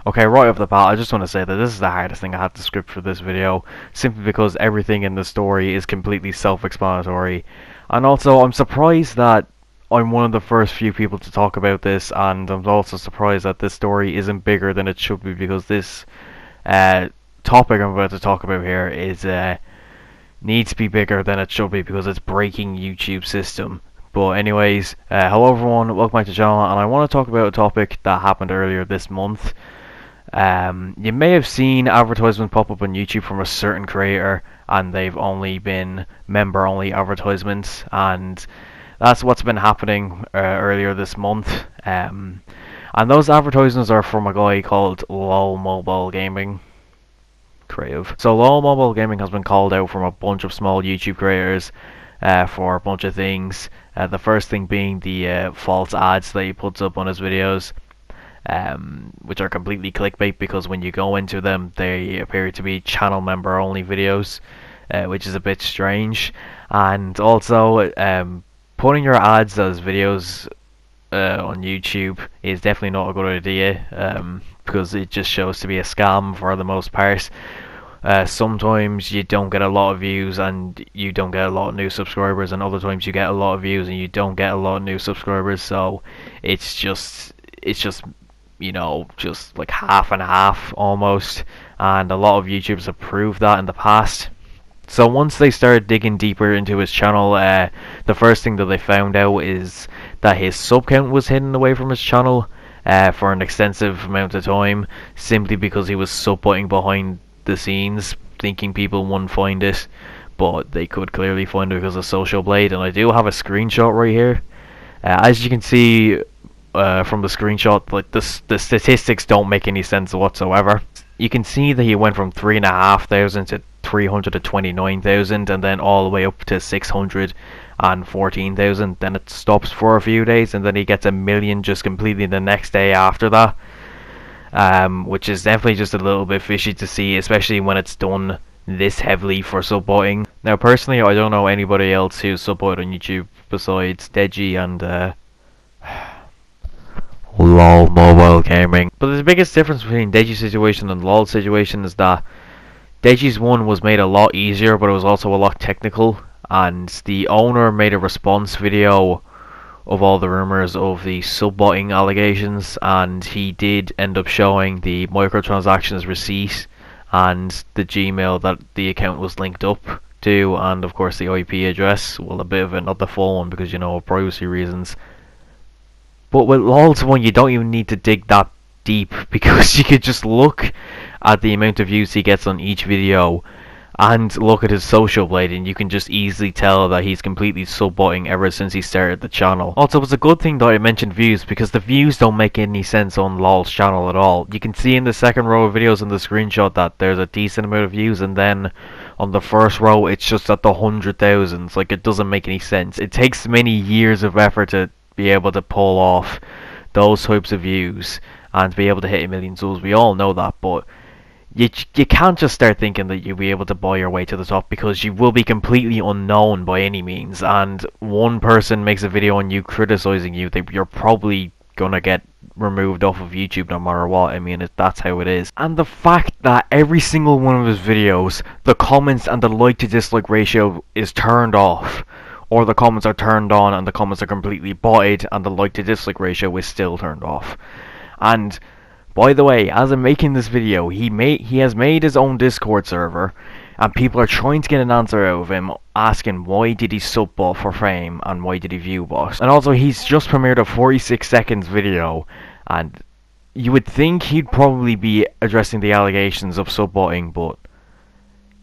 Okay, right off the bat, I just want to say that this is the hardest thing I had to script for this video, simply because everything in the story is completely self-explanatory. And also, I'm surprised that I'm one of the first few people to talk about this, and I'm also surprised that this story isn't bigger than it should be, because this uh, topic I'm about to talk about here is needs to be bigger than it should be, because it's breaking YouTube system. But anyways, hello everyone, welcome back to the channel, and I want to talk about a topic that happened earlier this month. You may have seen advertisements pop up on YouTube from a certain creator, and they've only been member-only advertisements, and that's what's been happening earlier this month. And those advertisements are from a guy called LoL Mobile Gaming Creative. So LoL Mobile Gaming has been called out from a bunch of small YouTube creators for a bunch of things. The first thing being the false ads that he puts up on his videos. Which are completely clickbait, because when you go into them they appear to be channel member only videos, which is a bit strange. And also putting your ads as videos on YouTube is definitely not a good idea, because it just shows to be a scam for the most part. Sometimes you don't get a lot of views and you don't get a lot of new subscribers, and other times you get a lot of views and you don't get a lot of new subscribers. So it's just just like half and half almost, and a lot of YouTubers have proved that in the past. So once they started digging deeper into his channel, the first thing that they found out is that his sub count was hidden away from his channel for an extensive amount of time, simply because he was sub-butting behind the scenes, thinking people wouldn't find it, but they could clearly find it because of Social Blade. And I do have a screenshot right here. As you can see from the screenshot, like the statistics don't make any sense whatsoever. You can see that he went from 3,500 to 329,000, and then all the way up to 614,000. Then it stops for a few days, and then he gets 1,000,000 just completely the next day after that. Which is definitely just a little bit fishy to see, especially when it's done this heavily for sub-botting. Now, personally, I don't know anybody else who's sub-botted on YouTube besides Deji and LoL Mobile Gaming. But the biggest difference between Deji's situation and LoL's situation is that Deji's one was made a lot easier, but it was also a lot technical, and the owner made a response video of all the rumors of the sub-botting allegations, and he did end up showing the microtransactions receipt and the Gmail that the account was linked up to, and of course the IP address. Well, a bit of it, not the full one, because of privacy reasons. But with LoL's one, you don't even need to dig that deep, because you could just look at the amount of views he gets on each video and look at his Social Blade, and you can just easily tell that he's completely sub-botting ever since he started the channel. Also, it's a good thing that I mentioned views, because the views don't make any sense on LoL's channel at all. You can see in the second row of videos in the screenshot that there's a decent amount of views, and then on the first row it's just at the 100,000s. Like, it doesn't make any sense. It takes many years of effort to be able to pull off those types of views and to be able to hit 1,000,000 subs. We all know that, but you can't just start thinking that you'll be able to buy your way to the top, because you will be completely unknown by any means, and one person makes a video on you criticizing you, you're probably gonna get removed off of YouTube no matter what. I mean, that's how it is. And the fact that every single one of his videos, the comments and the like to dislike ratio is turned off, or the comments are turned on and the comments are completely botted and the like to dislike ratio is still turned off. And by the way, as I'm making this video, he has made his own Discord server, and people are trying to get an answer out of him, asking why did he sub-bot for fame and why did he view bot. And also, he's just premiered a 46 seconds video, and you would think he'd probably be addressing the allegations of sub-botting, but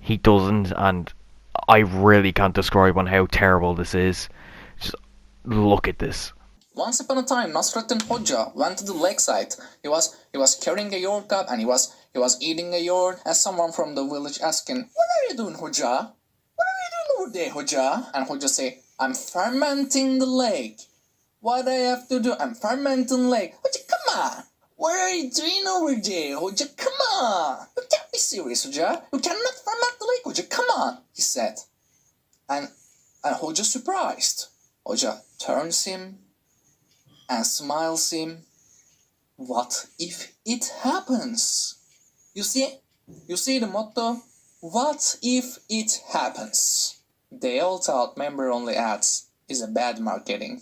he doesn't, and I really can't describe on how terrible this is. Just look at this. Once upon a time, Nasruddin Hoja went to the lakeside. He was carrying a yogurt cup, and he was eating a yogurt, and someone from the village asked him, "What are you doing, Hoja? What are you doing over there, Hoja?" And Hoja say, "I'm fermenting the lake." "What do I have to do?" "I'm fermenting lake." "Hoja, come on. What are you doing over there, Hoja? Come on. You can't be serious, Hoja. You cannot ferment the lake, Hoja. Come on," he said. And Hoja surprised. Hoja turns him and smiles him What if it happens? You see the motto? What if it happens? They all thought member-only ads is a bad marketing.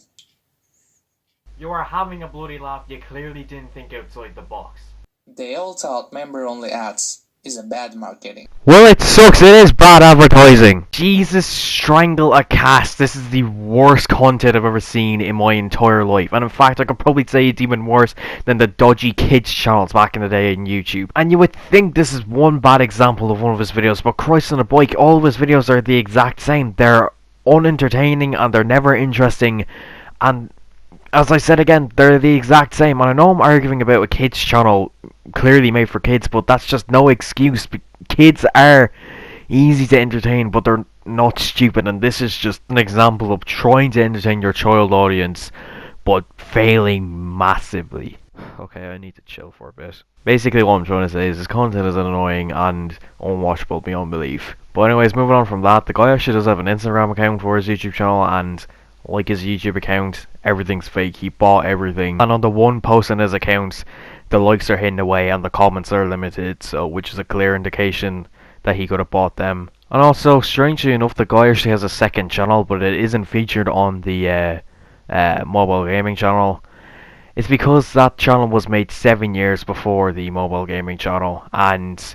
You are having a bloody laugh. You clearly didn't think outside the box. They all thought member-only ads is a bad marketing. Well, it sucks. It is bad advertising. Jesus, strangle a cat. This is the worst content I've ever seen in my entire life. And in fact, I could probably say it's even worse than the dodgy kids channels back in the day on YouTube. And you would think this is one bad example of one of his videos, but Christ on a bike, all of his videos are the exact same. They're unentertaining and they're never interesting. And as I said again, they're the exact same. And I know I'm arguing about a kids channel clearly made for kids, but that's just no excuse. Kids are easy to entertain, but they're not stupid, and this is just an example of trying to entertain your child audience, but failing massively. Okay, I need to chill for a bit. Basically what I'm trying to say is his content is annoying and unwatchable beyond belief. But anyways, moving on from that, the guy actually does have an Instagram account for his YouTube channel, and like his YouTube account, everything's fake. He bought everything, and on the one post on his account, the likes are hidden away and the comments are limited, so which is a clear indication that he could have bought them. And also, strangely enough, the guy actually has a second channel, but it isn't featured on the mobile gaming channel. It's because that channel was made 7 years before the mobile gaming channel, and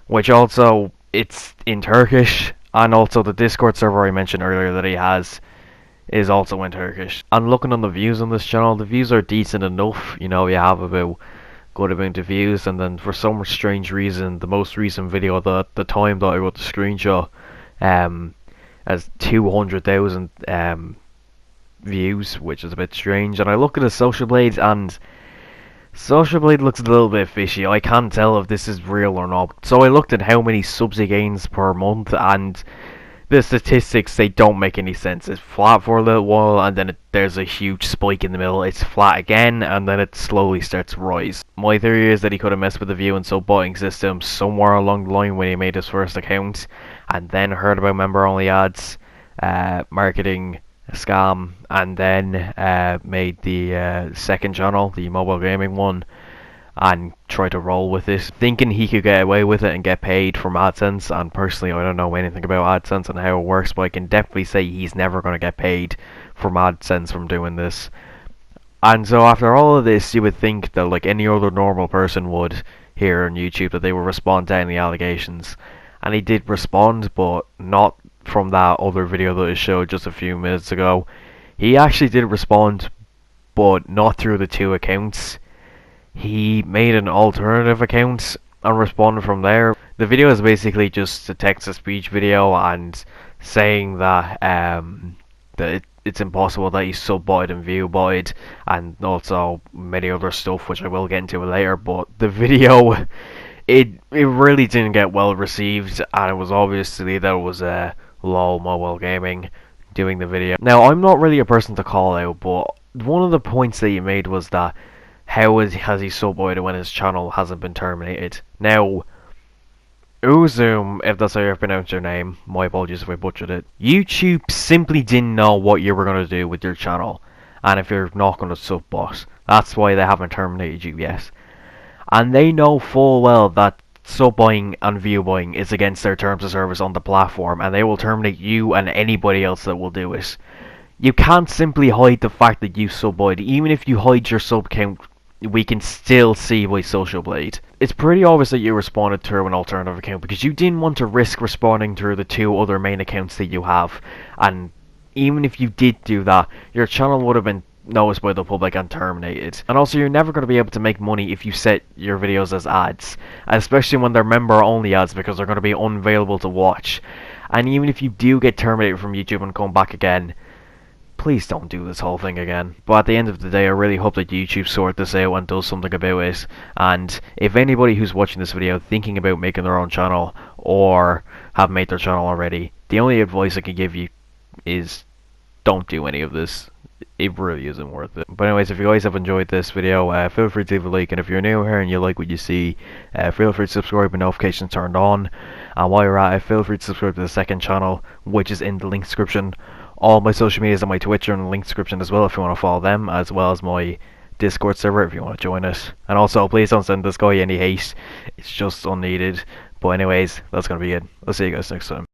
which also it's in Turkish, and also the Discord server I mentioned earlier that he has is also in Turkish. And looking on the views on this channel, the views are decent enough. You know, you have about good amount of views, and then for some strange reason, the most recent video at the time that I wrote the screenshot has 200,000 views, which is a bit strange. And I look at his Social Blade, and Social Blade looks a little bit fishy. I can't tell if this is real or not. So I looked at how many subs he gains per month, and the statistics, they don't make any sense. It's flat for a little while, and then there's a huge spike in the middle. It's flat again, and then it slowly starts to rise. My theory is that he could have messed with the view and sub buying system somewhere along the line when he made his first account, and then heard about member-only ads, marketing scam, and then made the second channel, the mobile gaming one, and try to roll with it, thinking he could get away with it and get paid from AdSense. And personally, I don't know anything about AdSense and how it works, but I can definitely say he's never going to get paid from AdSense from doing this. And so after all of this, you would think that like any other normal person would here on YouTube, that they would respond to any allegations. And he did respond, but not from that other video that I showed just a few minutes ago. He actually did respond, but not through the two accounts. He made an alternative account and responded from there. The video is basically just a text-to-speech video and saying that it's impossible that he sub-bought and view-bought, and also many other stuff which I will get into later. But the video, it really didn't get well received, and it was obviously that it was LoL Mobile Gaming doing the video. Now, I'm not really a person to call out, but one of the points that he made was that has he sub-bought when his channel hasn't been terminated. Now, Uzum, if that's how you pronounce your name, my apologies if I butchered it, YouTube simply didn't know what you were going to do with your channel, and if you're not going to sub-bot. That's why they haven't terminated you yet. And they know full well that sub-buying and view-buying is against their terms of service on the platform, and they will terminate you and anybody else that will do it. You can't simply hide the fact that you sub-buyed. Even if you hide your sub count, we can still see by Social Blade. It's pretty obvious that you responded through an alternative account because you didn't want to risk responding through the two other main accounts that you have. And even if you did do that, your channel would have been noticed by the public and terminated. And also, you're never going to be able to make money if you set your videos as ads, especially when they're member-only ads, because they're going to be unavailable to watch. And even if you do get terminated from YouTube and come back again, please don't do this whole thing again. But at the end of the day, I really hope that YouTube sort this out and does something about it. And if anybody who's watching this video thinking about making their own channel or have made their channel already, the only advice I can give you is don't do any of this. It really isn't worth it. But anyways, if you guys have enjoyed this video, feel free to leave a like, and if you're new here and you like what you see, feel free to subscribe with notifications turned on. And while you're at it, feel free to subscribe to the second channel, which is in the link description. All my social medias and my Twitter in the link description as well if you want to follow them, as well as my Discord server if you want to join it. And also, please don't send this guy any hate. It's just unneeded. But anyways, that's gonna be it. I'll see you guys next time.